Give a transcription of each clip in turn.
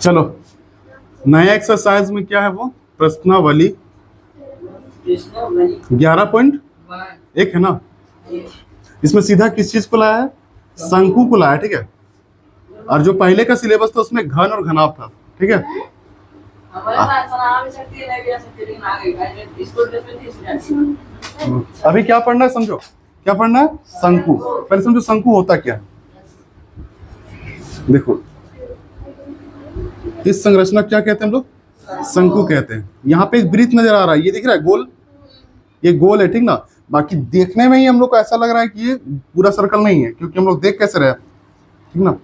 चलो, नया एक्सरसाइज में क्या है वो प्रश्नावली 11.1 है ना। इसमें सीधा किस चीज को लाया है? शंकु को लाया, ठीक है। और जो पहले का सिलेबस था उसमें घन और घनाभ था, ठीक है। अभी क्या पढ़ना है समझो, क्या पढ़ना है? शंकु। पहले समझो शंकु होता क्या है। देखो, इस संरचना क्या कहते हैं हम लोग? शंकु कहते हैं। यहाँ पे एक वृत्त नजर आ रहा है, ये दिख रहा है गोल, ये गोल है, ठीक ना। बाकी देखने में ही हम लोग को ऐसा लग रहा है कि ये पूरा सर्कल नहीं है, क्योंकि हम लोग देख कैसे रहे, ठीक ना।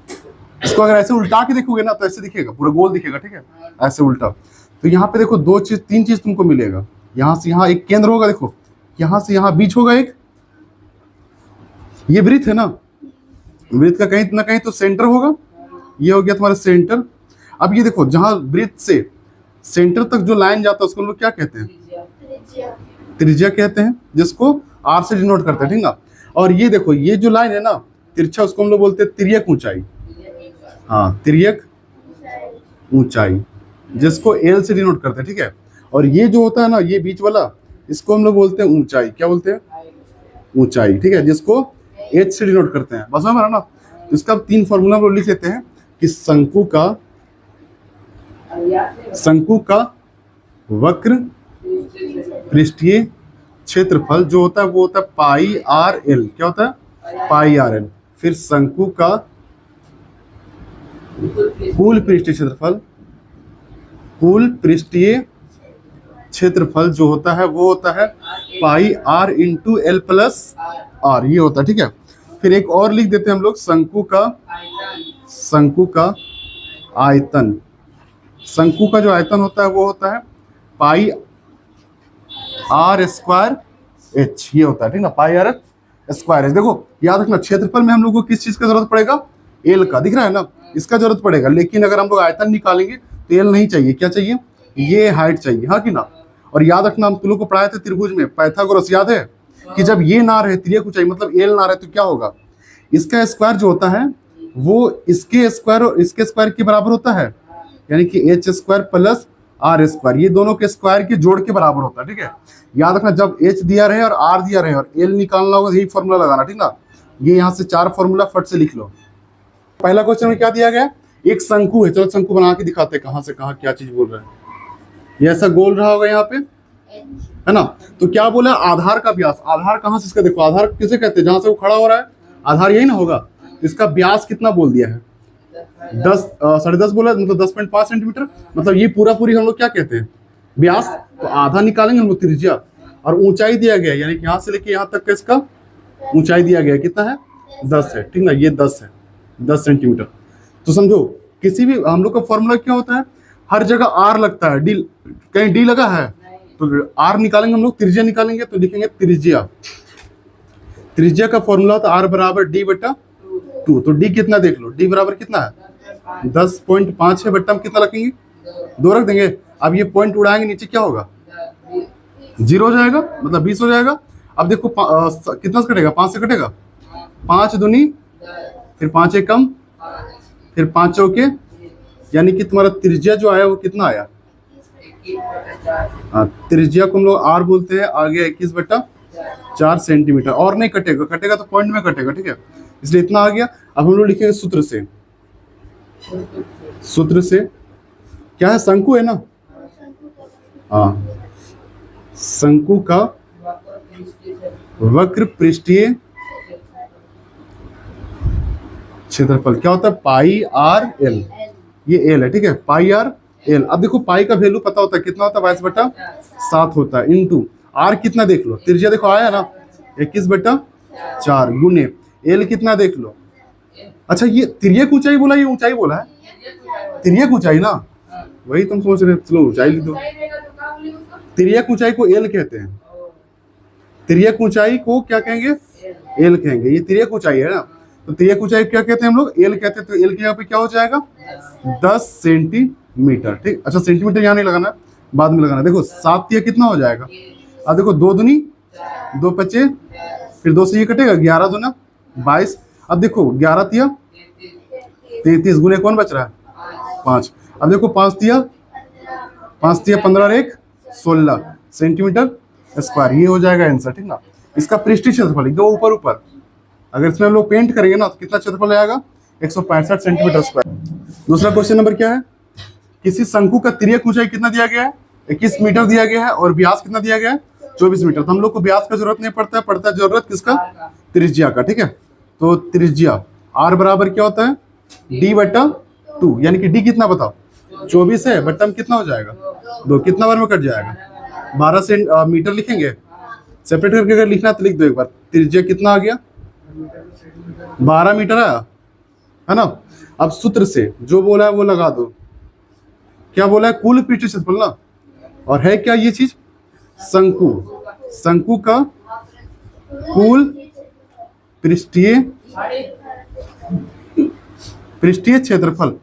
इसको अगर ऐसे उल्टा के देखोगे ना तो ऐसे दिखेगा, पूरा गोल दिखेगा, ठीक है, ऐसे उल्टा। तो यहाँ पे देखो दो चीज, तीन चीज तुमको मिलेगा। यहाँ से यहाँ एक केंद्र होगा, देखो यहाँ से यहाँ बीच होगा एक, ये वृत्त है ना। वृत्त का कहीं ना कहीं तो सेंटर होगा, ये हो गया तुम्हारा सेंटर। अब ये देखो, जहां वृत्त से सेंटर तक जो लाइन जाता है उसको हम लोग क्या कहते हैं? त्रिज्या कहते हैं, जिसको आर से डिनोट करते हैं, ठीक ना। और ये देखो, ये जो लाइन है ना तिरछा, उसको हम लोग बोलते हैं तिर्यक ऊंचाई। हाँ, तिर्यक ऊंचाई, जिसको एल से डिनोट करते हैं, ठीक है। और ये जो होता है ना, ये बीच वाला, इसको हम लोग बोलते हैं ऊंचाई। क्या बोलते हैं? ऊंचाई, ठीक है, जिसको एच से डिनोट करते हैं। बस हमारा ना, तो इसका तीन फॉर्मूला हम लोग लिख लेते हैं कि शंकु का वक्र पृष्ठीय क्षेत्रफल जो होता है वो होता है पाई आर एल। क्या होता है? Pi R L. फिर शंकु का कुल पृष्ठीय क्षेत्रफल, कुल पृष्ठीय क्षेत्रफल जो होता है वो होता है pi r into L plus are, ये होता है, ठीक है। फिर एक और लिख देते हैं हम लोग, शंकु का आयतन। शंकु का जो आयतन होता है वो होता है पाई आर स्क्वायर एच, ये होता है, ठीक ना, पाई आर स्क्वायर एच। देखो याद रखना, क्षेत्रफल में हम लोग को किस चीज का जरूरत पड़ेगा? एल का, दिख रहा है ना, इसका जरूरत पड़ेगा। लेकिन अगर हम लोग आयतन निकालेंगे तो एल नहीं चाहिए, क्या चाहिए? ये हाइट चाहिए, हाँ कि ना। और याद रखना, हम तुम लोग को पढ़ाए थे त्रिभुज में पाइथागोरस, याद है कि जब ये ना रहे, तिर्यक ऊंचाई मतलब एल ना रहे, तो क्या होगा? इसका स्क्वायर जो होता है वो इसके स्क्वायर और इसके स्क्वायर के बराबर होता है, यानी कि H square plus R square, ये दोनों के स्क्वायर के जोड़ के बराबर होता है, ठीक है। याद रखना, जब एच दिया रहे और आर दिया रहे और एल निकालना होगा, यही फॉर्मूला लगाना, ठीक ना। ये यहाँ से चार फॉर्मूला फट से लिख लो। पहला क्वेश्चन में क्या दिया गया? एक शंकु है, चलो शंकु बना के दिखाते हैं कहाँ से कहाँ क्या चीज बोल रहे हैं। ये ऐसा गोल रहा होगा यहाँ पे, है ना। तो क्या बोला? आधार का व्यास। आधार कहाँ से इसका देखो, आधार किसे कहते हैं? जहां से वो खड़ा हो रहा है, आधार यही ना होगा। इसका व्यास कितना बोल दिया है? 10 बोला, मतलब 10.5 सेंटीमीटर। मतलब ये पूरा पूरी हम लोग क्या कहते हैं? व्यास। तो आधा निकालेंगे हम लोग त्रिज्या, और ऊंचाई दिया गया, यानी कि यहाँ से लेके यहाँ तक का इसका ऊंचाई दिया गया, कितना है? 10 है, ठीक ना। ये 10 है, 10 सेंटीमीटर। तो समझो, किसी भी हम लोग का फॉर्मूला क्या होता है? हर जगह आर लगता है, डी कहीं डी लगा है तो आर निकालेंगे हम लोग, त्रिज्या निकालेंगे तो लिखेंगे त्रिज्या। त्रिज्या का फॉर्मूला होता है आर बराबर डी बटा 2। तो डी कितना देख लो, डी बराबर कितना है? 10.5 है, बट्टा में कितना रखेंगे? 2 रख देंगे। अब ये पॉइंट उड़ाएंगे नीचे, क्या होगा? 0 हो जाएगा, मतलब 20 हो जाएगा। अब देखो कितना से कटेगा? 5 से कटेगा, 5 दूनी, फिर 5 एक कम, फिर 5 चौके, यानी कि तुम्हारा त्रिज्या जो आया वो कितना आया? हाँ, त्रिज्या को हम लोग आर बोलते हैं, आ गया 21/4 सेंटीमीटर। और नहीं कटेगा, कटेगा तो पॉइंट में कटेगा, ठीक है, इसलिए इतना आ गया। अब हम लोग लिखेंगे सूत्र से। सूत्र से क्या है? शंकु है ना, हाँ, शंकु का वक्र पृष्ठीय क्षेत्रफल क्या होता है? पाई आर एल, ये एल है, ठीक है, पाई आर एल। अब देखो पाई का वैल्यू पता होता है, कितना होता है? 22/7 होता है, इंटू आर कितना देख लो, त्रिज्या देखो आया ना 21/4, गुने एल कितना देख लो। अच्छा, ये तिर्यक ऊंचाई बोला, ये ऊंचाई बोला है? तिर्यक ऊंचाई ना, वही तुम सोच रहे, चलो ऊंचाई लिख दो। तिर्यक ऊंचाई को एल कहते हैं, तिर्यक ऊंचाई को क्या कहेंगे? एल कहेंगे। ये तिर्यक ऊंचाई है ना, तो तिर्यक ऊंचाई क्या कहते हैं हम लोग? एल कहते हैं। तो एल के यहाँ पे क्या हो जाएगा? 10 सेंटीमीटर, ठीक। अच्छा, सेंटीमीटर यहाँ नहीं लगाना, बाद में लगाना। देखो 7 तिया कितना हो जाएगा? अब देखो 2 दूनी 2 पचे, फिर 2 से ये कटेगा, 11 दूना 22। अब देखो 11 तिया 33 गुने कौन बच रहा है 5। अब देखो 5 दिया 15 और 1 16 सेंटीमीटर स्क्वायर, ये हो जाएगा आंसर, ठीक ना। इसका पृष्ठीय क्षेत्रफल लिख दो ऊपर ऊपर, अगर इसमें हम लोग पेंट करेंगे ना तो कितना क्षेत्रफल आएगा 165 सेंटीमीटर स्क्वायर। दूसरा क्वेश्चन नंबर क्या है, किसी शंकु का तिर्यक ऊंचाई कितना दिया गया है 21 मीटर दिया गया है और व्यास कितना दिया गया है 24 मीटर। तो हम लोग को व्यास का जरूरत नहीं पड़ता है, पड़ता है जरूरत किसका त्रिज्या का, ठीक है। तो त्रिज्या r बराबर क्या होता है d/2, यानी कि d कितना बताओ 24 है, बट्टा में कितना हो जाएगा 2, कितना बार में कट जाएगा 12 मीटर लिखेंगे, सेपरेट करके अगर लिखना तो लिख दो एक बार। त्रिज्या कितना आ गया 12 मीटर है ना। अब सूत्र से जो बोला है वो लगा दो, क्या बोला है कुल पृष्ठीय क्षेत्रफल ना, और है क्या ये चीज शंकु का कुल पृष्ठीय क्षेत्रफल।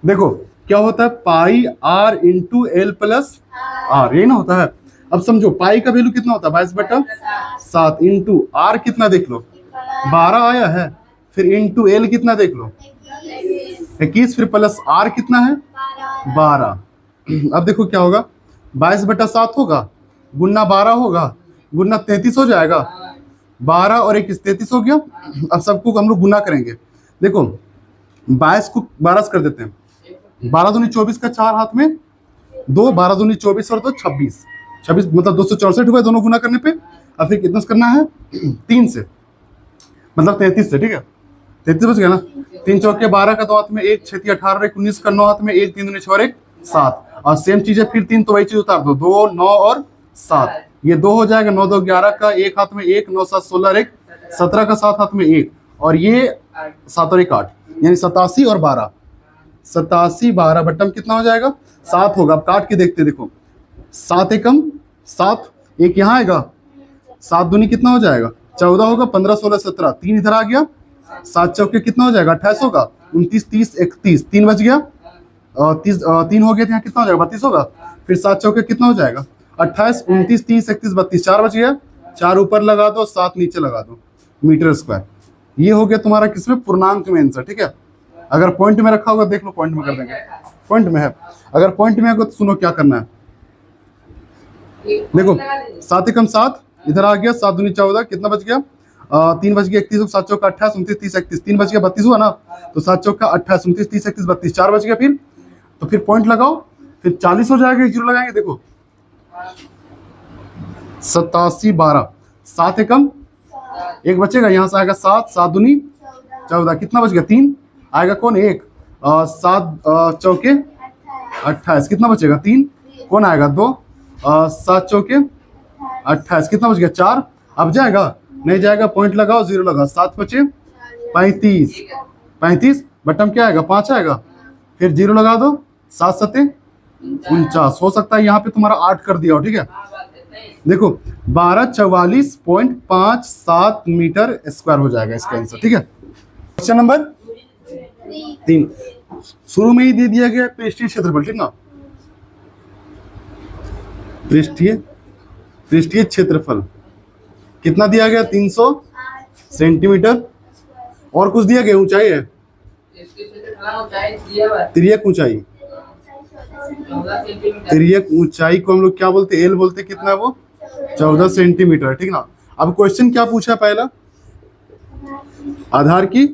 देखो क्या होता है pi r into L plus are, ये ना होता है। अब समझो पाई का वैल्यू कितना होता है 22/7 इंटू आर कितना देख लो 12 आया है, फिर इंटू एल कितना देख लो 21, फिर प्लस आर कितना है 12। अब देखो क्या होगा 22/7 होगा गुना 12 होगा गुना 33 हो जाएगा, 12 और 21 33 हो गया। अब सबको हम लोग गुना करेंगे, देखो 22 को 12 से कर देते हैं, 12 दूनी 24 का 4 हाथ में 2, 12 दूनी 24 और 2 26 मतलब 264 हुआ दोनों गुना करने पे। अब फिर कितना करना है 3 से, मतलब 33 से, ठीक है 33 बच गया ना। 3 चौके 12 का 2 हाथ में 1, 6 18 1 19 का 9 हाथ में 1, 3 दूनी 6 और 1 7, और सेम चीज है फिर 3 तो वही चीज उतार दो 2 9 और 7, ये 2 हो जाएगा 9 2 11 का 1 हाथ में 1, 9 7 16 और 1 17 का 7 हाथ में 1, और ये 7 और 1 8, यानी 87 और 12 87 12 बट्टा में कितना हो जाएगा 7 होगा। अब काट के देखते देखो 7 एकम 7, एक यहाँ आएगा 7 दूनी कितना हो जाएगा 14 होगा, 15 16 17 3 इधर आ गया, 7 चौके कितना हो जाएगा 28 होगा, 29 30 31 3 बच गया, 3 हो गया तो यहाँ कितना हो जाएगा 32 होगा, फिर 7 चौके कितना हो जाएगा 28 29 30 31 32 4 बच गया, 4 ऊपर लगा दो 7 नीचे लगा दो मीटर स्क्वायर। ये हो गया तुम्हारा किसमें पूर्णांक में आंसर, ठीक है। अगर पॉइंट में रखा होगा देख लो पॉइंट में कर देंगे, पॉइंट में है। अगर पॉइंट में है तो सुनो क्या करना है, देखो 7 एकम 7 इधर आ गया, 7 दूनी 14 कितना बच गया 3 बच गया 31, 7 चौका 28 29 30 31 3 बच गया 32 हुआ ना, तो 7 चौका 28 29 30 31 32 4 बच गया, फिर तो फिर पॉइंट लगाओ, फिर 40 हो जाएगा, जीरो लगाएंगे देखो 87 12 7 एकम एक बचेगा, यहाँ से आएगा 7 7 दूनी 14 कितना बच गया 3 आएगा कौन 1, 7 चौके 28 कितना बचेगा 3 कौन आएगा 2, 7 चौके 28 कितना बच गया 4, अब जाएगा नहीं जाएगा पॉइंट लगाओ जीरो लगाओ, 7 बचे 35 बटन क्या आएगा 5 आएगा, फिर जीरो लगा दो 7 7 49, हो सकता है यहाँ पे तुम्हारा 8 कर दिया हो, ठीक है। देखो 1244.57 मीटर स्क्वायर हो जाएगा इसका आंसर, ठीक है। क्वेश्चन नंबर 3 शुरू में ही दे दिया गया पृष्ठीय क्षेत्रफल, ठीक ना, पृष्ठीय क्षेत्रफल कितना दिया गया 300 सेंटीमीटर, और कुछ दिया गया ऊंचाई है तिर्यक ऊंचाई, तिर्यक ऊंचाई को हम लोग क्या बोलते हैं एल बोलते, कितना है वो 14 सेंटीमीटर, ठीक ना। अब क्वेश्चन क्या पूछा पहला, आधार की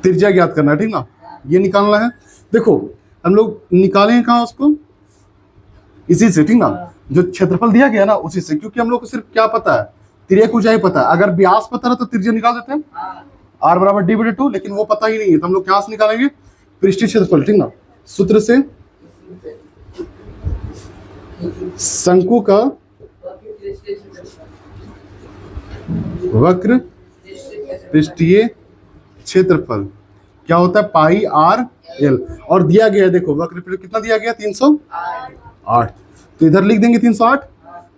त्रिज्या ज्ञात करना, ठीक ना, ये निकालना है। देखो हम लोग निकालेंगे कहाँ उसको, इसी से, ठीक ना, जो क्षेत्रफल दिया गया ना उसी से, क्योंकि हम लोग को सिर्फ क्या पता है तिर्यक ऊंचाई पता है, अगर व्यास पता रहा तो त्रिज्या निकाल देते हैं r बराबर d/2, लेकिन वो पता ही नहीं है तो हम लोग कहाँ से निकालेंगे पृष्ठीय क्षेत्रफल, ठीक ना। सूत्र से शंकु का वक्र पृष्ठीय क्षेत्रफल क्या होता है पाई r l, और दिया गया है देखो वक्र कितना दिया गया 308, तो इधर लिख देंगे 308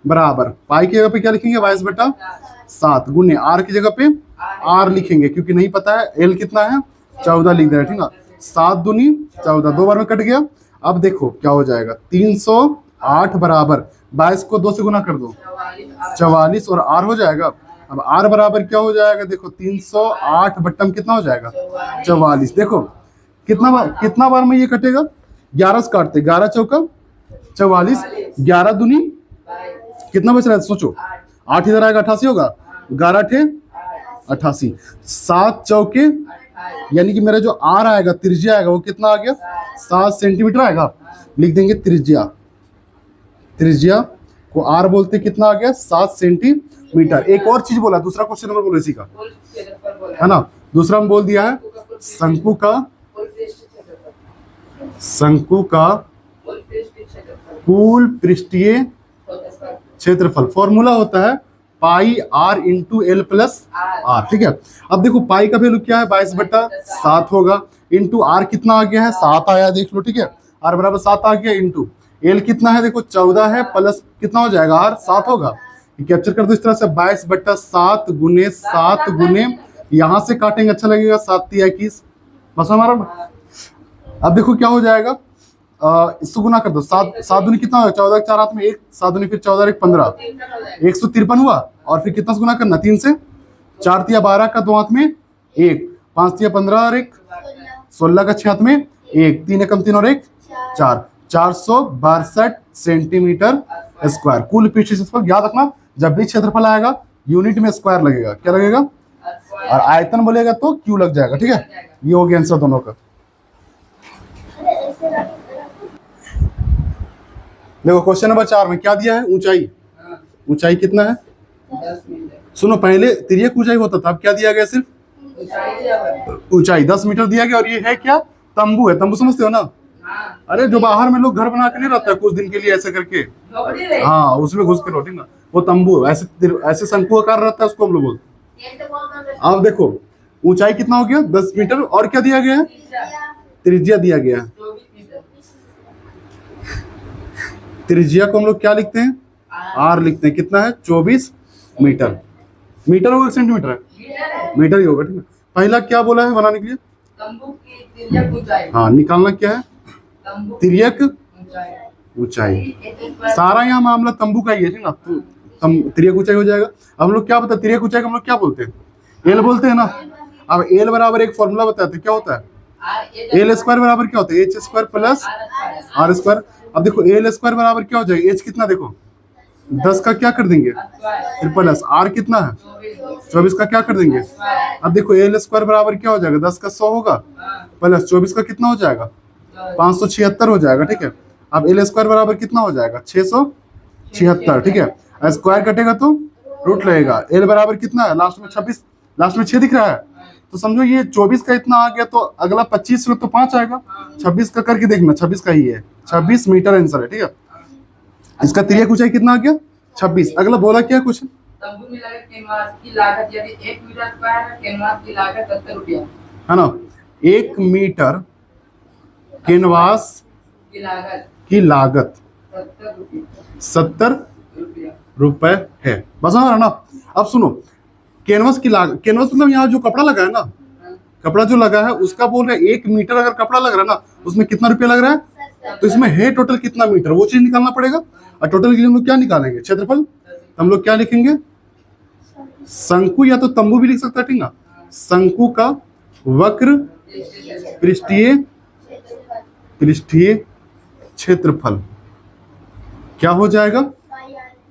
बराबर पाई की जगह पे क्या लिखेंगे 22/7 गुने r की जगह पे r लिखेंगे, क्योंकि नहीं पता है l कितना है 14 लिख दे रहे, ठीक ना। 7 दूनी 14 दो बार में कट गया। अब देखो क्या हो जाएगा 308 बराबर 22 को 2 से गुना कर दो 44 और r हो जाएगा अब आर बराबर क्या हो जाएगा, देखो 308 बट्टम कितना हो जाएगा 44। देखो कितना बार में ये कटेगा, 11 से काटते, 11 चौका 44, 11 दूनी कितना बच रहा है सोचो, 8 इधर आएगा 88 होगा, 11 अठे 88, 7 चौके यानी कि मेरा जो आर आएगा त्रिज्या आएगा वो कितना आ गया 7 सेंटीमीटर आएगा। लिख देंगे त्रिज्या को आर बोलते कितना आ गया 7 सेंटीमीटर। एक और चीज बोला, दूसरा क्वेश्चन नंबर बोलो इसी का, है ना। दूसरा हम बोल दिया है शंकु का कुल पृष्ठीय क्षेत्रफल। फॉर्मूला होता है pi r into L plus r, ठीक है। अब देखो पाई का वैल्यू क्या है 22/7 होगा, इंटू आर कितना आ गया है 7 आया, देख लो, ठीक है। आर बराबर 7 आ गया, इंटू एल कितना है देखो 14 है, प्लस कितना हो जाएगा आर 7 होगा। कैप्चर कर दो इस तरह से 22/7 गुने 7 गुने, यहाँ से काटेंगे अच्छा लगेगा 7 × 21, बस हमारा। अब देखो क्या हो जाएगा, इसको गुना कर दो, 7 दूनी कितना होगा 14 4 हाथ में 1, 7 दूनी फिर 14 1 15, 153 हुआ। और फिर कितना से गुना करना 3 से, 4 × 12 का 2 हाथ में 1, 5 × 15 और 1 16 का 6 हाथ में 1, 3 एकम 3 और 1 4, 462 सेंटीमीटर स्क्वायर कुल पृष्ठीय क्षेत्रफल। याद रखना जब भी क्षेत्रफल आएगा यूनिट में स्क्वायर लगेगा, क्या लगेगा, और आयतन बोलेगा तो क्यू लग जाएगा, ठीक है। ये हो गया आंसर दोनों का। देखो क्वेश्चन नंबर 4 में क्या दिया है, ऊंचाई कितना है, सुनो पहले तिर्यक ऊंचाई होता था, अब क्या दिया गया, सिर्फ ऊंचाई 10 मीटर दिया गया। और ये है क्या, तंबू है, तंबू समझते हो ना, अरे जो बाहर में लोग घर बना के नहीं रहता है कुछ दिन के लिए ऐसे करके, हाँ उसमें घुस के रोटी ना, वो तंबू ऐसे शंकु आकार रहता है, उसको हम लोग बोलते हैं। अब देखो ऊंचाई कितना हो गया 10 मीटर, और क्या दिया गया है, त्रिज्या दिया गया है। त्रिज्या को हम लोग क्या लिखते हैं, आर लिखते हैं, कितना है 24 मीटर। मीटर होगा सेंटीमीटर है, मीटर ही होगा, ठीक है। पहला क्या बोला है बनाने के लिए, तंबू की तिर्यक ऊंचाई। हाँ निकालना क्या है, तिर्यक ऊंचाई। सारा यहाँ मामला तंबू का ही है, ठीक ना, तो तिर्यक ऊंचाई हो जाएगा। अब हम लोग क्या बता, तिर्यक ऊंचाई हम लोग क्या बोलते हैं, एल बोलते हैं ना। अब एल बराबर एक फॉर्मूला बताते क्या होता है, एल स्क्वायर बराबर क्या होता है H square plus R square. अब देखो एल स्क्वायर बराबर क्या हो जाएगा, एच कितना देखो 10 का क्या कर देंगे फिर प्लस आर कितना है 24 का क्या कर देंगे। अब देखो एल स्क्वायर बराबर क्या हो जाएगा 10 का 100 होगा, प्लस 24 का कितना हो जाएगा 576 हो जाएगा, ठीक है। अब एल स्क्वायर बराबर कितना हो जाएगा 676, ठीक है। स्क्वायर कटेगा तो रूट लगेगा। एल बराबर कितना है लास्ट में 26, लास्ट में 6 दिख रहा है, तो समझो ये 24 का इतना आ गया, तो अगला 25 में तो 5 आएगा, 26 का करके देखना 26 का ही है, 26 मीटर आंसर है, ठीक है। इसका तिर्यक ऊंचाई कितना आ गया 26। अगला बोला क्या क्वेश्चन, तंबू में लगे कैनवास की लागत यदि 1 मीटर स्क्वायर है, कैनवास की लागत 70 रुपया है ना। 1 मीटर कैनवास की लागत 70 रुपए है, बस है ना। अब सुनो कैनवास की लागत, कैनवास मतलब यहाँ जो कपड़ा लगा है ना, कपड़ा जो लगा है उसका बोल रहे 1 मीटर अगर कपड़ा लग रहा है ना, उसमें कितना रुपया लग रहा है, तो इसमें है टोटल कितना मीटर, वो चीज निकालना पड़ेगा। और टोटल के लिए हम लोग क्या निकालेंगे क्षेत्रफल, हम लोग क्या लिखेंगे शंकु, या तो तंबू भी लिख सकता है, ठीक ना। शंकु का वक्र पृष्ठीय क्षेत्रफल क्या हो जाएगा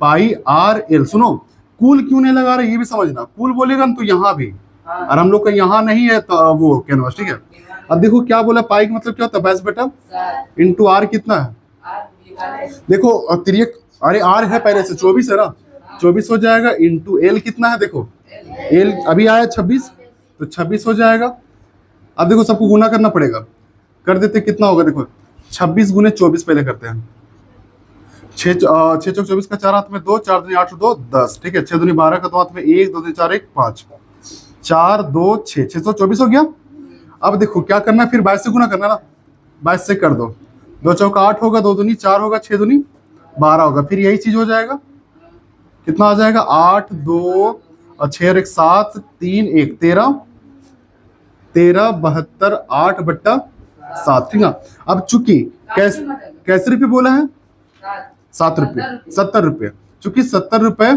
पाई आर एल। सुनो कुल क्यों नहीं लगा रहे ये भी समझना, कुल बोलेगा ना तो यहाँ भी, और हम लोग का यहाँ नहीं है तो वो कैनवास, ठीक है। अब देखो क्या बोला पाई का मतलब क्या होता है 22 इंटू आर कितना है, देखो तिर्यक, अरे आर है पहले से 24 है ना, 24 हो जाएगा, इंटू एल कितना है देखो, एल अभी आया 26 तो 26 हो जाएगा। अब देखो सबको गुना करना पड़ेगा, कर देते कितना होगा देखो 26 गुने 24 पहले करते हैं, 6 चौक 24 का 4 हाथ में 2, 4 दूनी 8 2 10, ठीक है। 6 दूनी 12 का 2 हाथ में 1, 2 दूनी 4 1 5, 4 2 6, 624 हो गया। अब देखो क्या करना है फिर 22 से गुना करना ना, 22 से कर दो, 2 चौका 8 होगा, 2 दूनी 4 होगा, 6 दूनी 12 होगा, फिर यही चीज हो जाएगा, कितना आ जाएगा 8 2 और 6 और 1 7 3 1 13 13 72 8/7, ठीक है। अब चूंकि कैसे रुपये बोला है 7 रुपये 70 रुपये, चूंकि 70 रुपये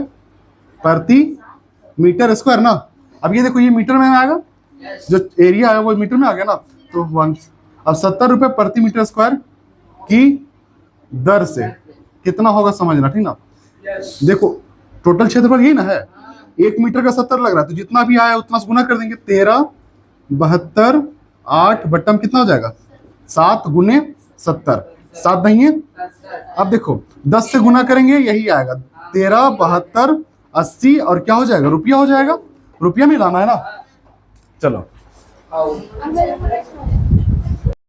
प्रति मीटर स्क्वायर ना। अब ये देखो, ये मीटर में आएगा, यस जो एरिया है वो मीटर में आ गया ना, तो 1। अब 70 रुपए प्रति मीटर स्क्वायर की दर से कितना होगा समझना, ठीक ना। यस देखो टोटल क्षेत्रफल यही ना है, 1 मीटर का 70 लग रहा है, तो जितना भी आया उतना से गुना कर देंगे। 13 72 8 बट्टा में कितना हो जाएगा, 7 गुने 70, 7 नहीं है। अब देखो 10 से गुना करेंगे, यही आएगा 13 72 80, और क्या हो जाएगा, रुपया हो जाएगा। रुपया में लाना है ना, चलो। आओ